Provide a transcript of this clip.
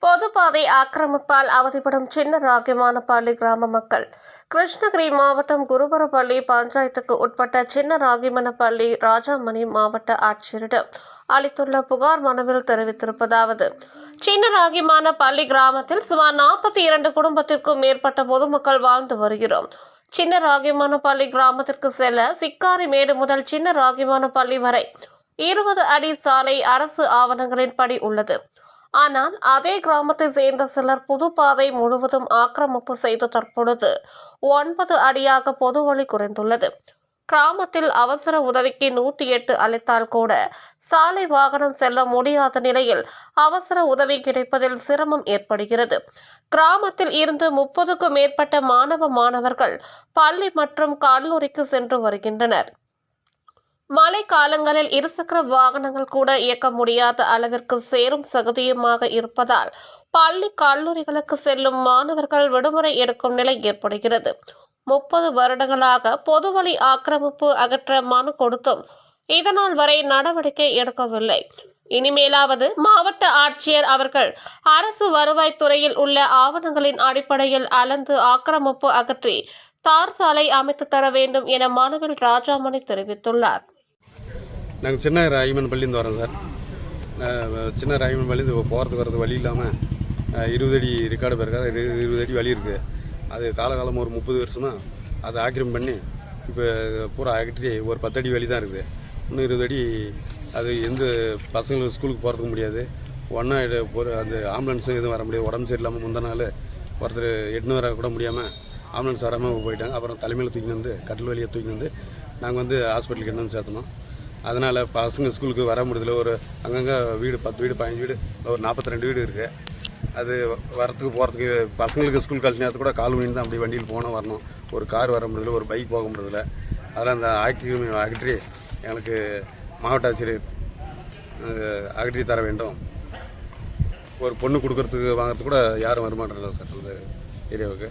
பொதுப்பாதை ஆக்கிரமிப்பால் அவதிப்படும் சின்ன ராகிமானப்பள்ளி கிராம மக்கள் கிருஷ்ணகிரி மாவட்டம் குருபரப்பள்ளி பஞ்சாயத்துக்கு உட்பட்ட சின்ன ராகிமனப்பள்ளி ராஜாமணி மாவட்ட ஆட்சியரிடம் அளித்துள்ள புகார் மனுவில் தெரிவித்திருப்பதாவது: சின்ன ராகிமானப்பள்ளி கிராமத்தில் சுமார் 42 குடும்பத்திற்கும் மேற்பட்ட பொதுமக்கள் வாழ்ந்து வருகிறோம். சின்ன ராகிமானப்பள்ளி கிராமத்திற்கு செல்ல சிக்காரிமேடு முதல் சின்ன ராகிமானப்பள்ளி வரை 20 அடி சாலை அரசு ஆவணங்களின்படி உள்ளது. ஆனால் அதே கிராமத்தை சேர்ந்த சிலர் புதுப்பாதை முழுவதும் ஆக்கிரமிப்பு செய்து தற்பொழுது 9 அடியாக பொது வழி குறைந்துள்ளது. கிராமத்தில் அவசர உதவிக்கு 108 அளித்தால் கூட சாலை வாகனம் செல்ல முடியாத நிலையில் அவசர உதவி கிடைப்பதில் சிரமம் ஏற்படுகிறது. கிராமத்தில் இருந்து 30க்கும் மேற்பட்ட மாணவர்கள் பள்ளி மற்றும் கல்லூரிக்கு சென்று வருகின்றனர். மழை காலங்களில் இருசக்கர வாகனங்கள் கூட இயக்க முடியாத அளவிற்கு சேரும் சகதியுமாக இருப்பதால் பள்ளி கல்லூரிகளுக்கு செல்லும் மாணவர்கள் விடுமுறை எடுக்கும் நிலை ஏற்படுகிறது. 30 வருடங்களாக பொதுவழி ஆக்கிரமிப்பு அகற்ற மனு கொடுத்தும் இதனால் வரை நடவடிக்கை எடுக்கவில்லை. இனிமேலாவது மாவட்ட ஆட்சியர் அவர்கள் அரசு வருவாய்த்துறையில் உள்ள ஆவணங்களின் அடிப்படையில் அளந்து ஆக்கிரமிப்பு அகற்றி தார் சாலை அமைத்து தர வேண்டும் என மனுவில் ராஜாமணி தெரிவித்துள்ளார். நாங்கள் சின்ன ராகிமன்பள்ளியிருந்து வரோம் சார். சின்ன ராகிமன்பள்ளியிருந்து போகிறதுக்கு வரது வழி இல்லாமல் 20 அடி ரெக்கார்டு போயிருக்காது. 20 அடி வழி இருக்குது. அது காலகாலம் ஒரு 30 வருஷமாக அதை ஆக்கிரமிப்பு பண்ணி இப்போ பூரா அகற்றி ஒரு 10 அடி வழி தான் இருக்குது. இன்னும் 20 அடி அது எந்த பசங்களுக்கு ஸ்கூலுக்கு போகிறதுக்கு முடியாது. ஒன்றா அந்த ஆம்புலன்ஸும் எதுவும் வர முடியாது. உடம்பு சரியில்லாமல் முந்தின நாள் ஒருத்தர் 8 வர கூட முடியாமல் ஆம்புலன்ஸ் வராமல் போயிட்டாங்க. அப்புறம் தலைமையில் தூக்கி வந்து கட்டில் வழியை தூக்கி வந்து நாங்கள் வந்து ஹாஸ்பிட்டலுக்கு என்ன சேர்த்தணும். அதனால் பசங்க ஸ்கூலுக்கு வர முடியல. ஒரு அங்கங்கே வீடு 10 வீடு 15 வீடு ஒரு 42 வீடு இருக்குது. அது வரத்துக்கு போகிறதுக்கு பசங்களுக்கு ஸ்கூல் காலேஜ் நேரத்துக்கு கூட கால் மணி தான் அப்படி வண்டியில் போனால் வரணும். ஒரு கார் வர முடியல, ஒரு பைக் போக முடியல. அதெல்லாம் அந்த அகற்றி எங்களுக்கு மாவட்ட ஆட்சியர் அகற்றி தர வேண்டும். ஒரு பொண்ணு கொடுக்கறதுக்கு வாங்கிறதுக்கு கூட யாரும் வரமாட்டேறாங்க சார் அந்த ஏரியாவுக்கு.